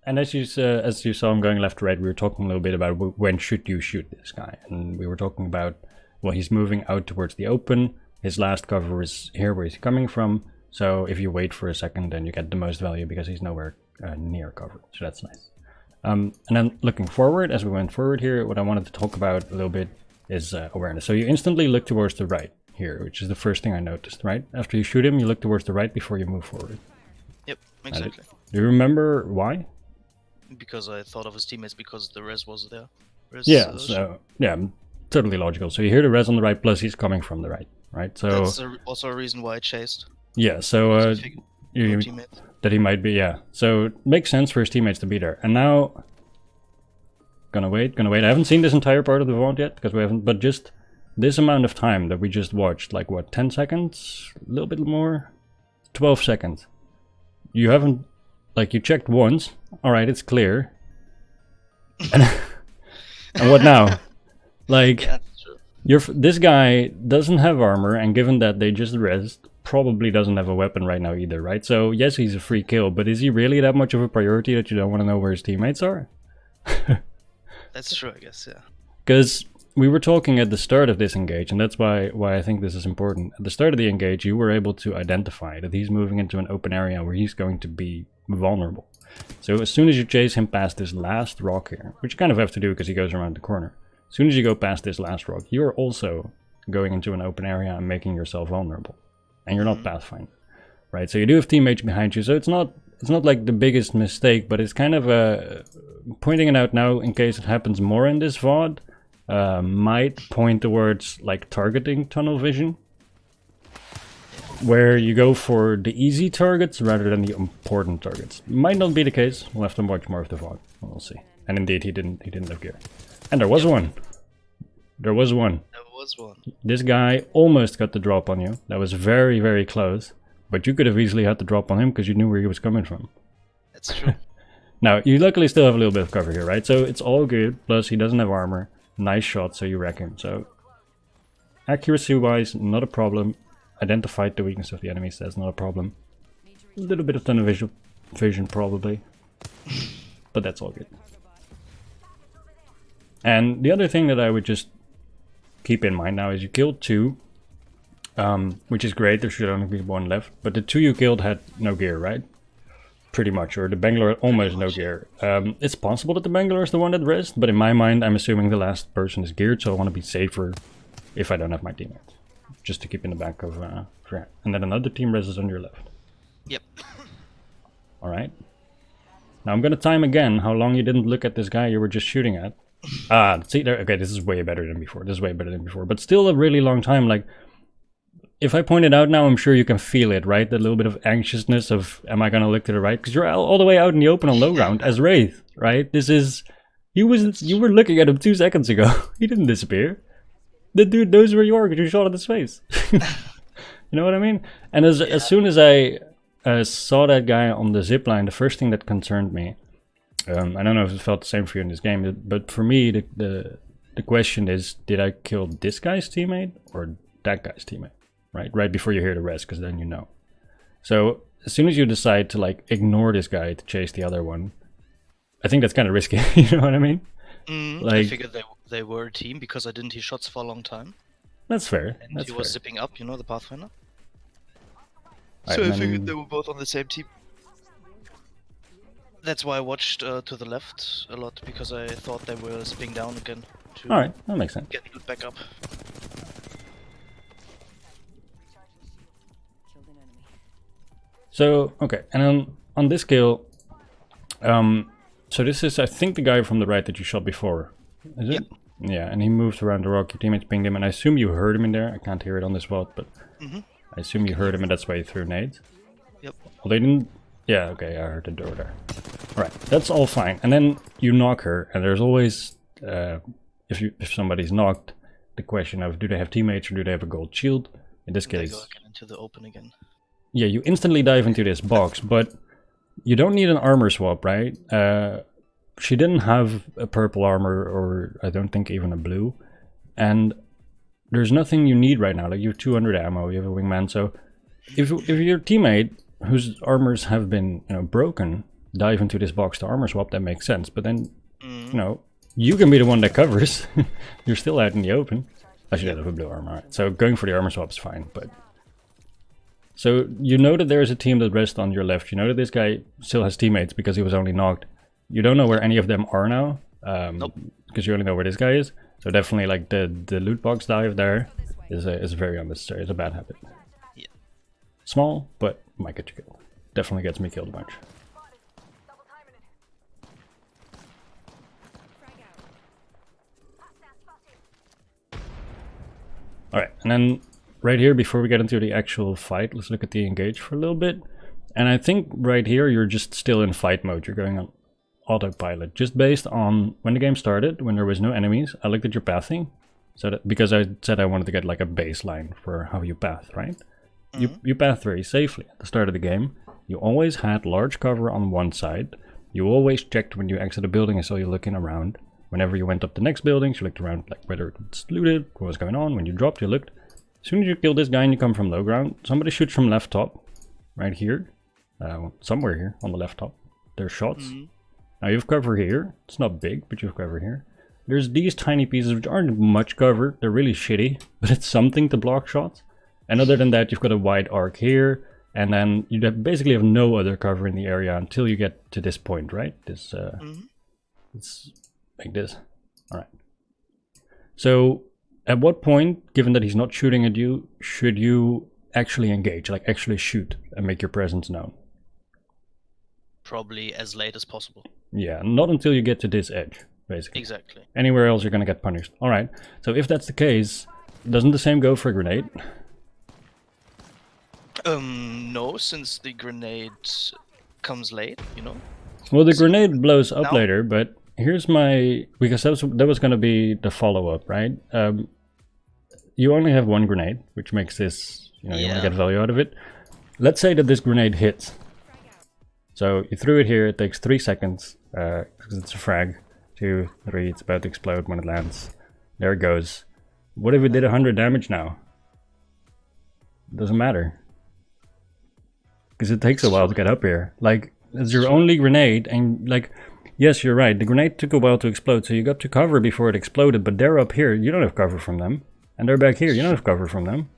And as you saw him going left to right, we were talking a little bit about when should you shoot this guy, and we were talking about, well, he's moving out towards the open. His last cover is here where he's coming from. So if you wait for a second, then you get the most value because he's nowhere near cover. So that's nice. And then looking forward, as we went forward here, what I wanted to talk about a little bit is awareness. So you instantly look towards the right here, which is the first thing I noticed, right? After you shoot him, you look towards the right before you move forward. Yep, exactly. Do you remember why? Because I thought of his teammates because the res was there. Yeah, so, yeah, totally logical. So you hear the res on the right, plus he's coming from the right, right? So that's also a reason why I chased. Yeah, so that he might be, yeah. So it makes sense for his teammates to be there. And now, gonna wait. I haven't seen this entire part of the vault yet, because we haven't, but just this amount of time that we just watched, like what, 10 seconds? A little bit more? 12 seconds. You haven't, like, you checked once, alright, it's clear. And what now? Like, yeah, this guy doesn't have armor, and given that they just rest, probably doesn't have a weapon right now either, right? So yes, he's a free kill, but is he really that much of a priority that you don't want to know where his teammates are? That's true, I guess, yeah. Because we were talking at the start of this engage, and that's why I think this is important. At the start of the engage, you were able to identify that he's moving into an open area where he's going to be vulnerable. So as soon as you chase him past this last rock here, which you kind of have to do because he goes around the corner, as soon as you go past this last rock, you're also going into an open area and making yourself vulnerable. And you're not Pathfinder, right? So you do have teammates behind you, so it's not like the biggest mistake, but it's kind of pointing it out now in case it happens more in this VOD, might point towards like targeting tunnel vision, where you go for the easy targets rather than the important targets. Might not be the case. We'll have to watch more of the VOD. We'll see. And indeed, he didn't have gear. And there was one. There was one. This guy almost got the drop on you. That was very, very close. But you could have easily had the drop on him because you knew where he was coming from. That's true. Now, you luckily still have a little bit of cover here, right? So it's all good. Plus, he doesn't have armor. Nice shot, so you wreck him. So, accuracy-wise, not a problem. Identified the weakness of the enemies, that's not a problem. A little bit of tunnel vision, probably. But that's all good. And the other thing that I would just keep in mind now is you killed 2, which is great. There should only be 1 left, but the 2 you killed had no gear, right? Pretty much, or the Bangalore had almost no gear. It's possible that the Bangalore is the one that rests, but in my mind I'm assuming the last person is geared, so I want to be safer if I don't have my teammates, just to keep in the back of and then another team rests on your left. Yep. All right, now I'm gonna time again how long you didn't look at this guy you were just shooting at. See there, okay, this is way better than before. This is way better than before, but still a really long time. Like, if I point it out now, I'm sure you can feel it, right? That little bit of anxiousness of, am I gonna look to the right? Because you're all the way out in the open on low ground as Wraith, right? This is, you were looking at him 2 seconds ago. He didn't disappear. The dude knows where you are because you shot at his face. You know what I mean? And as soon as I saw that guy on the zipline, the first thing that concerned me, I don't know if it felt the same for you in this game, but for me, the question is, did I kill this guy's teammate or that guy's teammate? Right before you hear the rest, because then you know. So as soon as you decide to like ignore this guy to chase the other one, I think that's kind of risky. You know what I mean? Like, I figured they were a team because I didn't hear shots for a long time. That's fair. And that's he fair. was zipping up, you know, the Pathfinder. Right, so I figured they were both on the same team. That's why I watched to the left a lot, because I thought they were zipping down again. Alright, that makes sense. Get good back up. So, okay, and then on this kill, so this is, I think, the guy from the right that you shot before, is it? Yep. Yeah, and he moved around the rock, your teammates pinged him, and I assume you heard him in there. I can't hear it on this vault, but I assume you heard him, and that's why you threw nades. Yep. Well, they didn't, yeah, okay, I heard the door there. Alright, that's all fine, and then you knock her, and there's always, if somebody's knocked, the question of, do they have teammates or do they have a gold shield? In this case... They go again into the open again. Yeah, you instantly dive into this box, but you don't need an armor swap, right? She didn't have a purple armor, or I don't think even a blue. And there's nothing you need right now. Like, you have 200 ammo, you have a wingman, so if your teammate, whose armors have been, you know, broken, dive into this box to armor swap, that makes sense. But then, you know, you can be the one that covers. You're still out in the open. I should have a blue armor. Right. So going for the armor swap is fine, but... So you know that there is a team that rests on your left. You know that this guy still has teammates because he was only knocked. You don't know where any of them are now. Nope. Because you only know where this guy is. So definitely like the loot box dive there is very unnecessary. It's a bad habit. Yeah. Small, but might get you killed. Definitely gets me killed a bunch. Alright, and then right here, before we get into the actual fight, let's look at the engage for a little bit. And I think right here, you're just still in fight mode. You're going on autopilot, just based on when the game started, when there was no enemies. I looked at your pathing, so that, because I said I wanted to get like a baseline for how you path, right? You path very safely at the start of the game. You always had large cover on one side. You always checked when you exit a building and saw you looking around. Whenever you went up the next building, you looked around like whether it's looted, what was going on. When you dropped, you looked. As soon as you kill this guy and you come from low ground, somebody shoots from left top, right here, somewhere here on the left top. There's shots. Now you have cover here. It's not big, but you have cover here. There's these tiny pieces which aren't much cover. They're really shitty, but it's something to block shots. And other than that, you've got a wide arc here, and then you basically have no other cover in the area until you get to this point, right? This, it's like this. All right. So at what point, given that he's not shooting at you, should you actually engage, like actually shoot and make your presence known? Probably as late as possible. Yeah, not until you get to this edge, basically. Exactly. Anywhere else you're gonna get punished. Alright, so if that's the case, doesn't the same go for a grenade? No, since the grenade comes late, you know? Well, the grenade blows up No. later, but here's my... Because that was gonna be the follow-up, right? You only have one grenade, which makes this, you know, you wanna get value out of it. Let's say that this grenade hits. So you threw it here, it takes 3 seconds, because it's a frag. 2, 3, it's about to explode when it lands. There it goes. What if it did 100 damage now? Doesn't matter. Because it takes a while to get up here. Like, it's your only grenade, and like, yes, you're right, the grenade took a while to explode, so you got to cover before it exploded, but they're up here, you don't have cover from them. And they're back here, you don't have cover from them.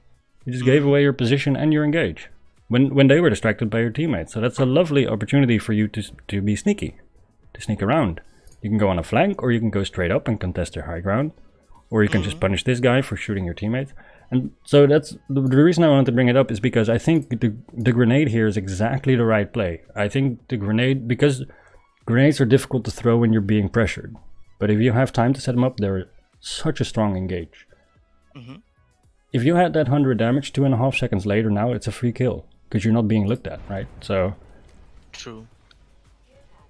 You just gave away your position and your engage. When they were distracted by your teammates. So that's a lovely opportunity for you to be sneaky. To sneak around. You can go on a flank, or you can go straight up and contest their high ground. Or you can just punish this guy for shooting your teammates. And so that's the reason I wanted to bring it up is because I think the grenade here is exactly the right play. I think the grenade, because grenades are difficult to throw when you're being pressured. But if you have time to set them up, they're such a strong engage. If you had that 100 damage 2.5 seconds later, now it's a free kill. Because you're not being looked at, right? So... True.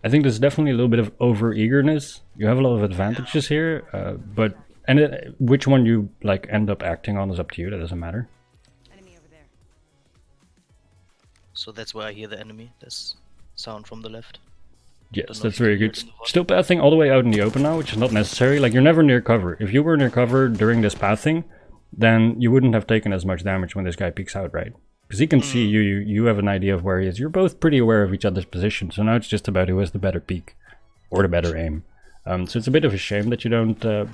I think there's definitely a little bit of over-eagerness. You have a lot of advantages here, but... And which one you like end up acting on is up to you, that doesn't matter. Enemy over there. So that's where I hear the enemy. There's sound from the left. Yes, that's very good. Still pathing all the way out in the open now, which is not necessary. Like, you're never near cover. If you were near cover during this pathing, then you wouldn't have taken as much damage when this guy peeks out, right? Because he can see you, you have an idea of where he is. You're both pretty aware of each other's position, so now it's just about who has the better peek. Or the better aim. So it's a bit of a shame that you don't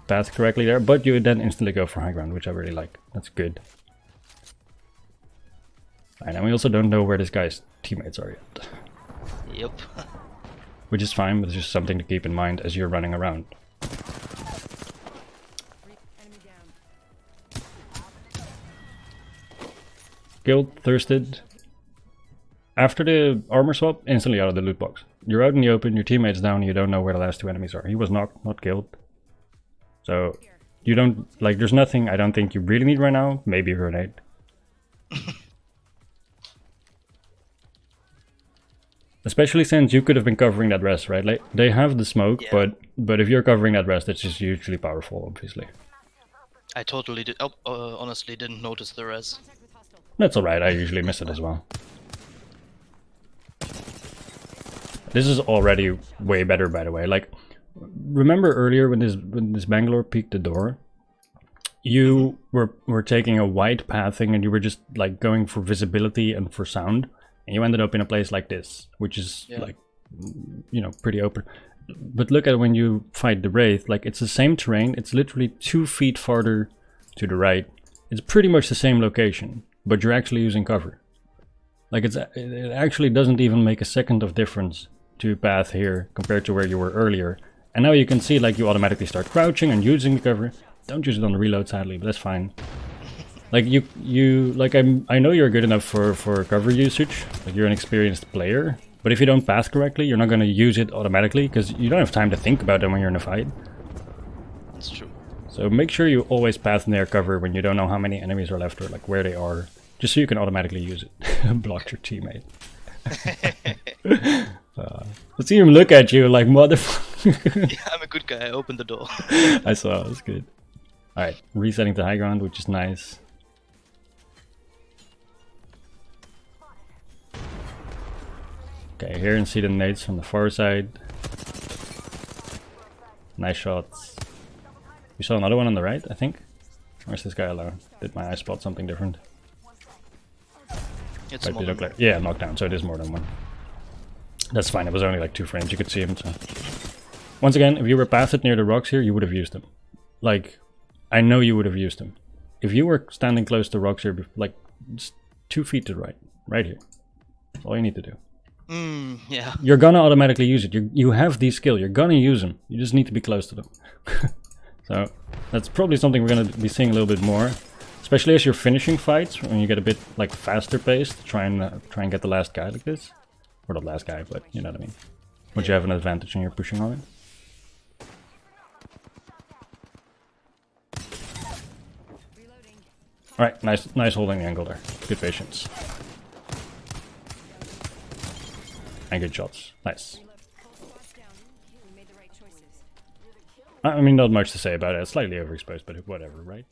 path correctly there, but you would then instantly go for high ground, which I really like. That's good. And we also don't know where this guy's teammates are yet. Yep. Which is fine, but it's just something to keep in mind as you're running around. Enemy down. Killed, thirsted. After the armor swap, instantly out of the loot box. You're out in the open, your teammate's down, you don't know where the last 2 enemies are. He was not killed. So, you don't, like, there's nothing I don't think you really need right now. Maybe a grenade. Especially since you could have been covering that rest, right? Like, they have the smoke, but if you're covering that rest, it's just hugely powerful, obviously. I totally did. Honestly, didn't notice the res. Contact with hostile. That's alright, I usually miss it as well. This is already way better, by the way. Like, remember earlier when this Bangalore peeked the door? You were taking a wide pathing and you were just like going for visibility and for sound. And you ended up in a place like this, which is like you know, pretty open. But look at when you fight the wraith, like it's the same terrain. It's literally 2 feet farther to the right. It's pretty much the same location, but you're actually using cover. Like it actually doesn't even make a second of difference to path here compared to where you were earlier. And now you can see like you automatically start crouching and using the cover. Don't use it on the reload sadly, but that's fine. Like I know you're good enough for cover usage. Like you're an experienced player. But if you don't path correctly, you're not going to use it automatically because you don't have time to think about it when you're in a fight. That's true. So make sure you always path near cover when you don't know how many enemies are left or like where they are. Just so you can automatically use it. Block your teammate. Let's see him look at you like motherfucker. Yeah, I'm a good guy. I opened the door. I saw, that's good. Alright, resetting to high ground, which is nice. Okay, here and see the nades from the far side. Nice shots. You saw another one on the right, I think? Or is this guy alone? Did my eye spot something different? It's Like, more they than look like, yeah, knockdown, so it is more than one. That's fine, it was only like 2 frames, you could see him. So. Once again, if you were pathed near the rocks here, you would have used them. Like, I know you would have used them. If you were standing close to rocks here, like, just 2 feet to the right. Right here. That's all you need to do. Yeah. You're gonna automatically use it. You have these skills. You're gonna use them. You just need to be close to them. So that's probably something we're gonna be seeing a little bit more, especially as you're finishing fights when you get a bit like faster paced. Try and get the last guy like this, or the last guy, but you know what I mean. Once you have an advantage and you're pushing on it. All right, nice holding the angle there. Good patience. And good shots. Nice. I mean, not much to say about it. It's slightly overexposed, but whatever, right?